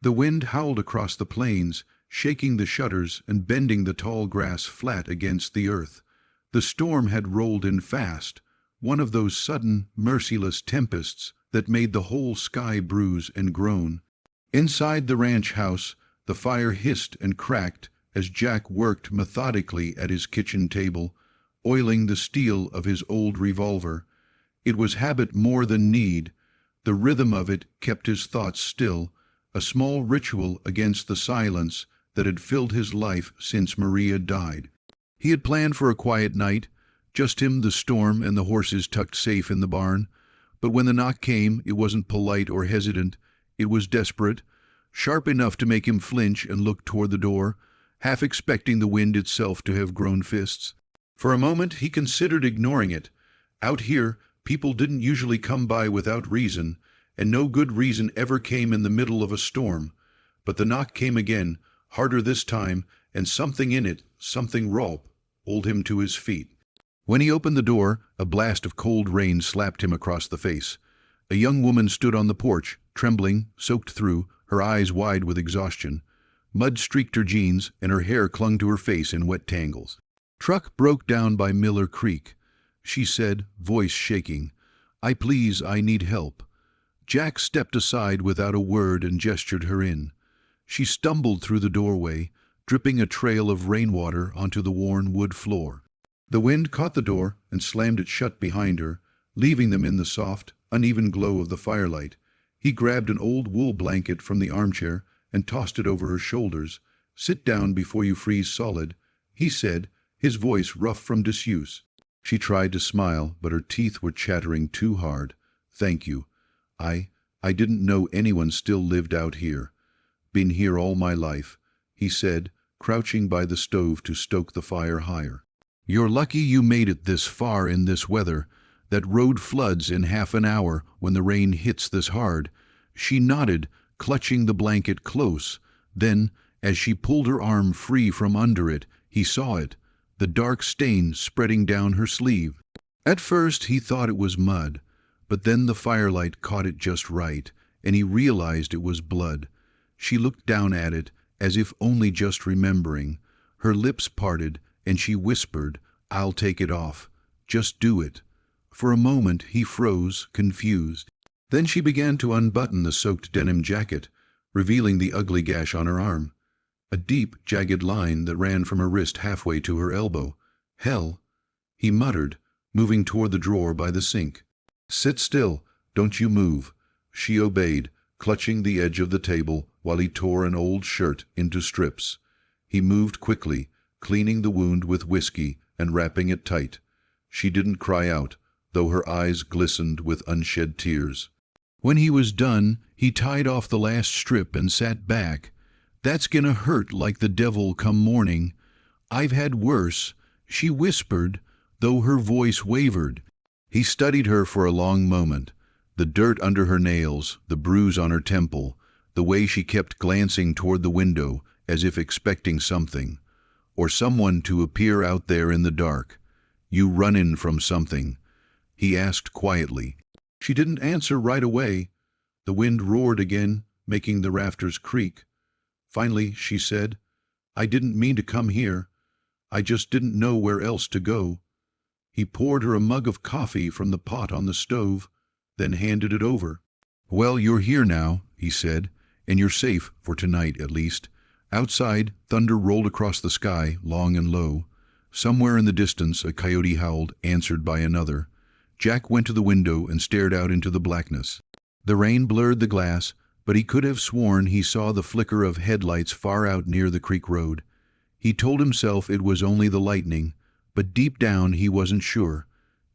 The wind howled across the plains, shaking the shutters and bending the tall grass flat against the earth. The storm had rolled in fast, one of those sudden, merciless tempests that made the whole sky bruise and groan. Inside the ranch house, the fire hissed and cracked as Jack worked methodically at his kitchen table, oiling the steel of his old revolver. It was habit more than need. The rhythm of it kept his thoughts still, a small ritual against the silence that had filled his life since Maria died. He had planned for a quiet night, just him, the storm, and the horses tucked safe in the barn. But when the knock came, it wasn't polite or hesitant. It was desperate, sharp enough to make him flinch and look toward the door, half expecting the wind itself to have grown fists. For a moment he considered ignoring it. Out here, people didn't usually come by without reason, and no good reason ever came in the middle of a storm. But the knock came again, harder this time, and something in it, something raw, pulled him to his feet. When he opened the door, a blast of cold rain slapped him across the face. A young woman stood on the porch, trembling, soaked through, her eyes wide with exhaustion. Mud streaked her jeans, and her hair clung to her face in wet tangles. "Truck broke down by Miller Creek," she said, voice shaking. I need help." Jack stepped aside without a word and gestured her in. She stumbled through the doorway, dripping a trail of rainwater onto the worn wood floor. The wind caught the door and slammed it shut behind her, leaving them in the soft, uneven glow of the firelight. He grabbed an old wool blanket from the armchair and tossed it over her shoulders. "Sit down before you freeze solid," he said, his voice rough from disuse. She tried to smile, but her teeth were chattering too hard. "Thank you. I didn't know anyone still lived out here. Been here all my life," he said, crouching by the stove to stoke the fire higher. "You're lucky you made it this far in this weather. That road floods in half an hour when the rain hits this hard." She nodded, clutching the blanket close. Then, as she pulled her arm free from under it, he saw it, the dark stain spreading down her sleeve. At first he thought it was mud, but then the firelight caught it just right, and he realized it was blood. She looked down at it, as if only just remembering. Her lips parted, and she whispered, "I'll take it off. Just do it." For a moment he froze, confused. Then she began to unbutton the soaked denim jacket, revealing the ugly gash on her arm. A deep, jagged line that ran from her wrist halfway to her elbow. "Hell," he muttered, moving toward the drawer by the sink. "Sit still, don't you move." She obeyed, clutching the edge of the table while he tore an old shirt into strips. He moved quickly, cleaning the wound with whiskey and wrapping it tight. She didn't cry out, though her eyes glistened with unshed tears. When he was done, he tied off the last strip and sat back. "That's gonna hurt like the devil come morning. I've had worse," she whispered, though her voice wavered. He studied her for a long moment, the dirt under her nails, the bruise on her temple, the way she kept glancing toward the window as if expecting something, or someone to appear out there in the dark. "You runnin' from something?" he asked quietly. She didn't answer right away. The wind roared again, making the rafters creak. Finally, she said, "I didn't mean to come here. I just didn't know where else to go." He poured her a mug of coffee from the pot on the stove, then handed it over. "Well, you're here now," he said, "and you're safe, for tonight at least." Outside, thunder rolled across the sky, long and low. Somewhere in the distance a coyote howled, answered by another. Jack went to the window and stared out into the blackness. The rain blurred the glass, but he could have sworn he saw the flicker of headlights far out near the creek road. He told himself it was only the lightning, but deep down he wasn't sure.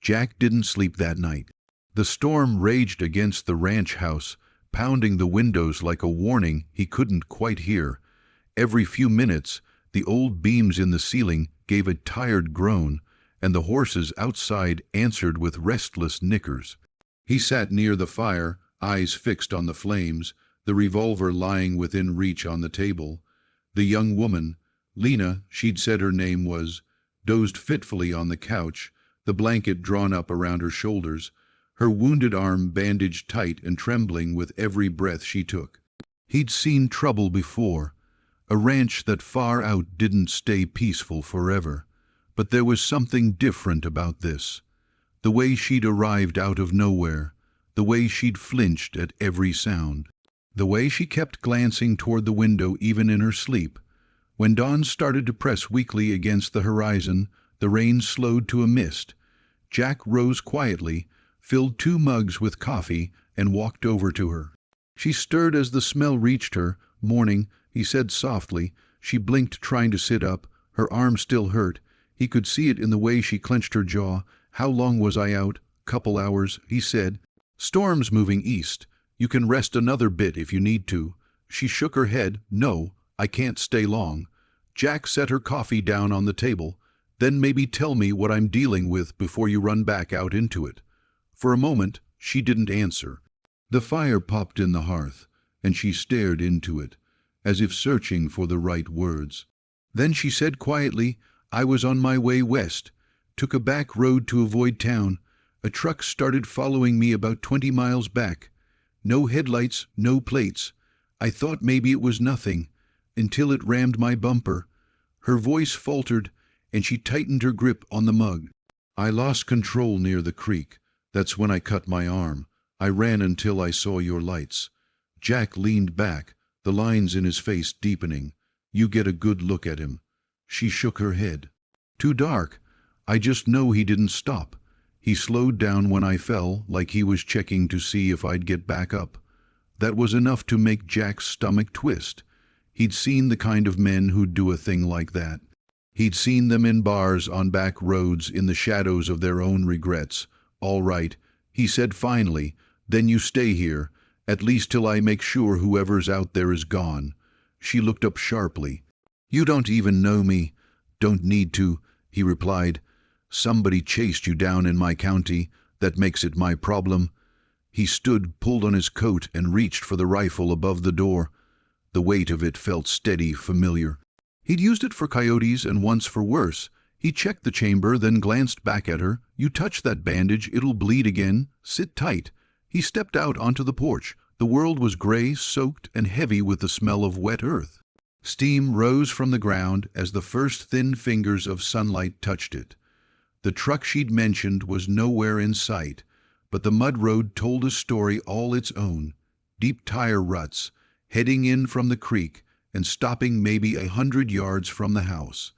Jack didn't sleep that night. The storm raged against the ranch house, pounding the windows like a warning he couldn't quite hear. Every few minutes, the old beams in the ceiling gave a tired groan, and the horses outside answered with restless nickers. He sat near the fire, eyes fixed on the flames, the revolver lying within reach on the table. The young woman, Lena, she'd said her name was, dozed fitfully on the couch, the blanket drawn up around her shoulders, her wounded arm bandaged tight and trembling with every breath she took. He'd seen trouble before. A ranch that far out didn't stay peaceful forever. But there was something different about this. The way she'd arrived out of nowhere. The way she'd flinched at every sound. The way she kept glancing toward the window even in her sleep. When dawn started to press weakly against the horizon, the rain slowed to a mist. Jack rose quietly, filled 2 mugs with coffee, and walked over to her. She stirred as the smell reached her. "Morning," he said softly. She blinked, trying to sit up. Her arm still hurt. He could see it in the way she clenched her jaw. "How long was I out?" "Couple hours," he said. "Storm's moving east. You can rest another bit if you need to." She shook her head. "No, I can't stay long." Jack set her coffee down on the table. "Then maybe tell me what I'm dealing with before you run back out into it." For a moment, she didn't answer. The fire popped in the hearth, and she stared into it, as if searching for the right words. Then she said quietly, "I was on my way west. Took a back road to avoid town. A truck started following me about 20 miles back. No headlights, no plates. I thought maybe it was nothing, until it rammed my bumper." Her voice faltered, and she tightened her grip on the mug. "I lost control near the creek. That's when I cut my arm. I ran until I saw your lights." Jack leaned back, the lines in his face deepening. "You get a good look at him." She shook her head. "Too dark. I just know he didn't stop. He slowed down when I fell, like he was checking to see if I'd get back up." That was enough to make Jack's stomach twist. He'd seen the kind of men who'd do a thing like that. He'd seen them in bars, on back roads, in the shadows of their own regrets. "All right," he said finally, "then you stay here, at least till I make sure whoever's out there is gone." She looked up sharply. "You don't even know me." "Don't need to," he replied. "Somebody chased you down in my county. That makes it my problem." He stood, pulled on his coat, and reached for the rifle above the door. The weight of it felt steady, familiar. He'd used it for coyotes and once for worse. He checked the chamber, then glanced back at her. "You touch that bandage, it'll bleed again. Sit tight." He stepped out onto the porch. The world was gray, soaked, and heavy with the smell of wet earth. Steam rose from the ground as the first thin fingers of sunlight touched it. The truck she'd mentioned was nowhere in sight, but the mud road told a story all its own. Deep tire ruts, heading in from the creek and stopping maybe 100 yards from the house.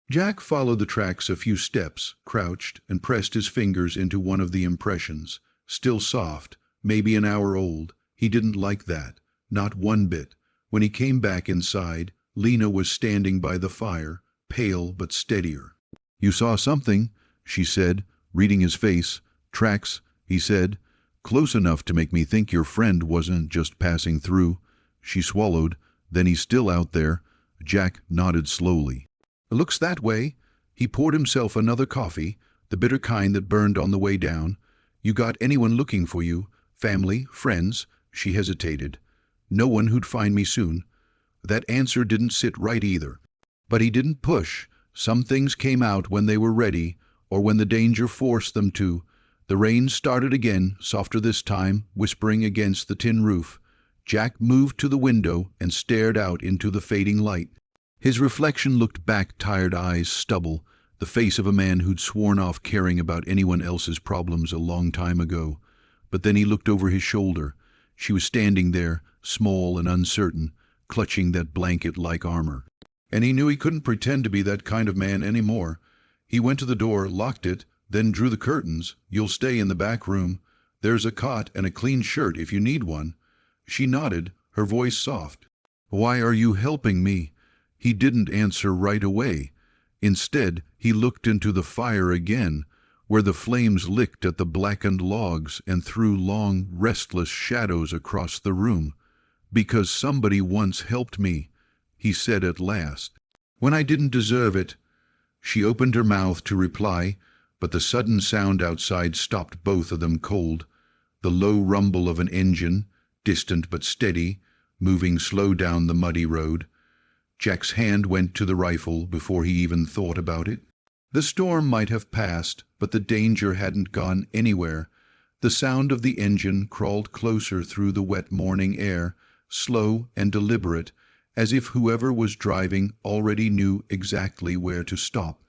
Jack followed the tracks a few steps, crouched, and pressed his fingers into one of the impressions. Still soft, maybe an hour old. He didn't like that, not one bit. When he came back inside, Lena was standing by the fire, pale but steadier. "You saw something," she said, reading his face. "Tracks," he said. "Close enough to make me think your friend wasn't just passing through." She swallowed. "Then he's still out there." Jack nodded slowly. "It looks that way." He poured himself another coffee, the bitter kind that burned on the way down. "You got anyone looking for you? Family? Friends?" She hesitated. "No one who'd find me soon." That answer didn't sit right either. But he didn't push. Some things came out when they were ready, or when the danger forced them to. The rain started again, softer this time, whispering against the tin roof. Jack moved to the window and stared out into the fading light. His reflection looked back, tired eyes, stubble, the face of a man who'd sworn off caring about anyone else's problems a long time ago. But then he looked over his shoulder. She was standing there, small and uncertain, clutching that blanket-like armor. And he knew he couldn't pretend to be that kind of man anymore. He went to the door, locked it, then drew the curtains. "You'll stay in the back room. There's a cot and a clean shirt if you need one." She nodded, her voice soft. "Why are you helping me?" He didn't answer right away. Instead, he looked into the fire again, where the flames licked at the blackened logs and threw long, restless shadows across the room. "Because somebody once helped me," he said at last. "When I didn't deserve it." She opened her mouth to reply, but the sudden sound outside stopped both of them cold. The low rumble of an engine, distant but steady, moving slow down the muddy road. Jack's hand went to the rifle before he even thought about it. The storm might have passed, but the danger hadn't gone anywhere. The sound of the engine crawled closer through the wet morning air, slow and deliberate, as if whoever was driving already knew exactly where to stop.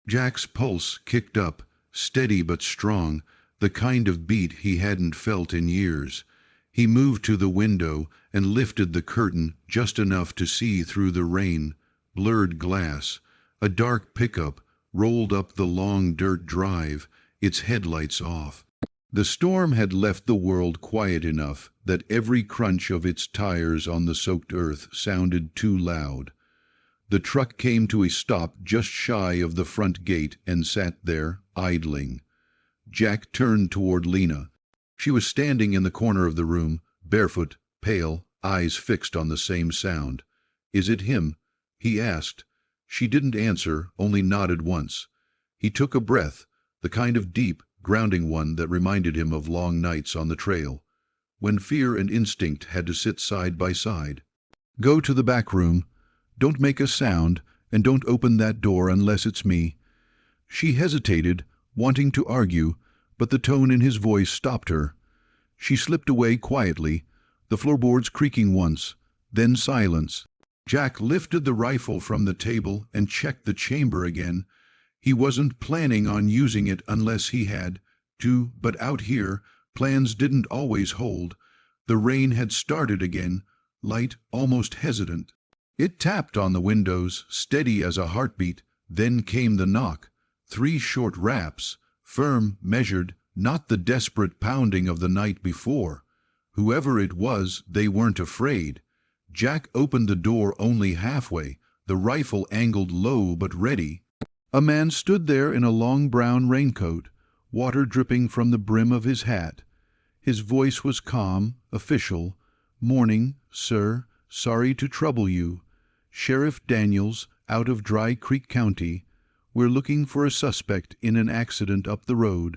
Jack's pulse kicked up, steady but strong, the kind of beat he hadn't felt in years. He moved to the window and lifted the curtain just enough to see through the rain, blurred glass. A dark pickup rolled up the long dirt drive, its headlights off. The storm had left the world quiet enough that every crunch of its tires on the soaked earth sounded too loud. The truck came to a stop just shy of the front gate and sat there, idling. Jack turned toward Lena. She was standing in the corner of the room, barefoot, pale, eyes fixed on the same sound. "Is it him?" he asked. She didn't answer, only nodded once. He took a breath, the kind of deep, grounding one that reminded him of long nights on the trail, when fear and instinct had to sit side by side. "Go to the back room. Don't make a sound, and don't open that door unless it's me." She hesitated, wanting to argue, but the tone in his voice stopped her. She slipped away quietly, the floorboards creaking once, then silence. Jack lifted the rifle from the table and checked the chamber again. He wasn't planning on using it unless he had to, but out here, plans didn't always hold. The rain had started again, light, almost hesitant. It tapped on the windows, steady as a heartbeat. Then came the knock. 3 short raps, firm, measured, not the desperate pounding of the night before. Whoever it was, they weren't afraid. Jack opened the door only halfway, the rifle angled low but ready. A man stood there in a long brown raincoat, water dripping from the brim of his hat. His voice was calm, official. "Morning, sir. Sorry to trouble you. Sheriff Daniels, out of Dry Creek County. We're looking for a suspect in an accident up the road.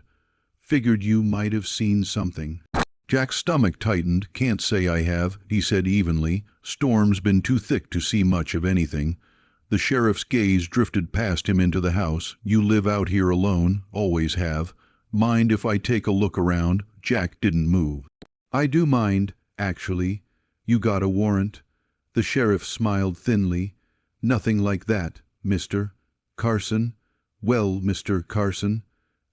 Figured you might have seen something." Jack's stomach tightened. "Can't say I have," he said evenly. "Storm's been too thick to see much of anything." The sheriff's gaze drifted past him into the house. "You live out here alone, always have. Mind if I take a look around?" Jack didn't move. "I do mind, actually. You got a warrant?" The sheriff smiled thinly. "Nothing like that, Mr. Carson." "Well, Mr. Carson,"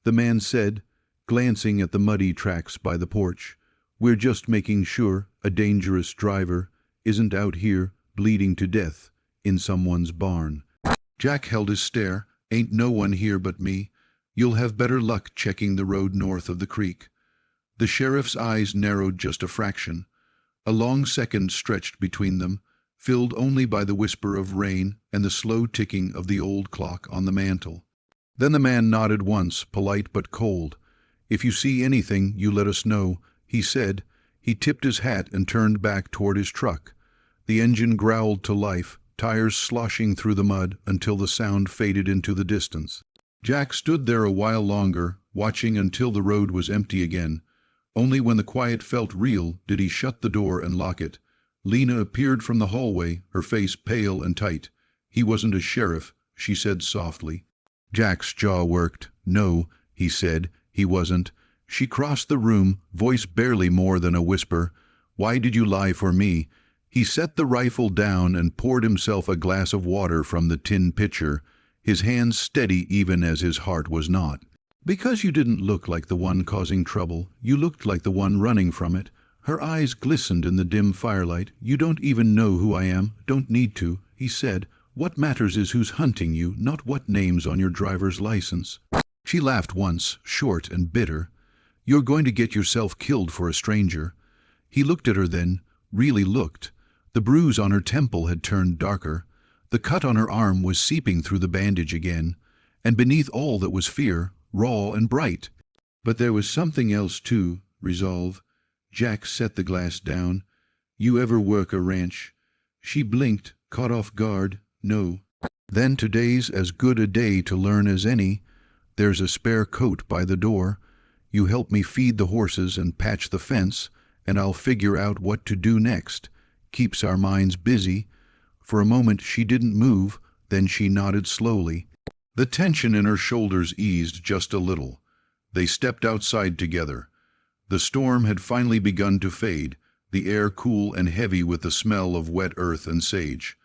the man said, glancing at the muddy tracks by the porch, "we're just making sure a dangerous driver isn't out here bleeding to death in someone's barn." Jack held his stare. "Ain't no one here but me. You'll have better luck checking the road north of the creek." The sheriff's eyes narrowed just a fraction. A long second stretched between them, filled only by the whisper of rain and the slow ticking of the old clock on the mantel. Then the man nodded once, polite but cold. "If you see anything, you let us know," he said. He tipped his hat and turned back toward his truck. The engine growled to life, tires sloshing through the mud until the sound faded into the distance. Jack stood there a while longer, watching until the road was empty again. Only when the quiet felt real did he shut the door and lock it. Lena appeared from the hallway, her face pale and tight. "He wasn't a sheriff," she said softly. Jack's jaw worked. "No," he said, "he wasn't." She crossed the room, voice barely more than a whisper. "Why did you lie for me?" He set the rifle down and poured himself a glass of water from the tin pitcher, his hands steady even as his heart was not. "Because you didn't look like the one causing trouble. You looked like the one running from it." Her eyes glistened in the dim firelight. "You don't even know who I am. Don't need to," he said. "What matters is who's hunting you, not what name's on your driver's license." She laughed once, short and bitter. "You're going to get yourself killed for a stranger." He looked at her then, really looked. The bruise on her temple had turned darker. The cut on her arm was seeping through the bandage again. And beneath all that was fear, raw and bright. But there was something else too, resolve. Jack set the glass down. "You ever work a ranch?" She blinked, caught off guard. "No." "Then today's as good a day to learn as any. There's a spare coat by the door. You help me feed the horses and patch the fence, and I'll figure out what to do next. Keeps our minds busy." For a moment she didn't move, then she nodded slowly. The tension in her shoulders eased just a little. They stepped outside together. The storm had finally begun to fade. the air cool and heavy with the smell of wet earth and sage.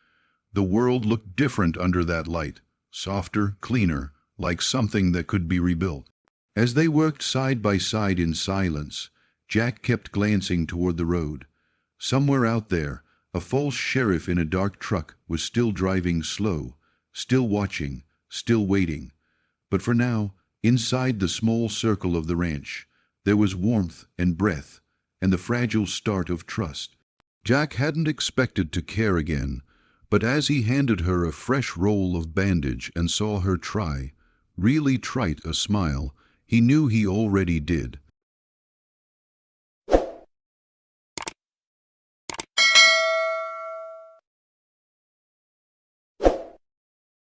The world looked different under that light, softer, cleaner, like something that could be rebuilt. As they worked side by side in silence, Jack kept glancing toward the road. Somewhere out there, a false sheriff in a dark truck was still driving slow, still watching, still waiting. But for now, inside the small circle of the ranch, there was warmth and breath, and the fragile start of trust. Jack hadn't expected to care again, but as he handed her a fresh roll of bandage and saw her try, really trite, a smile, he knew he already did.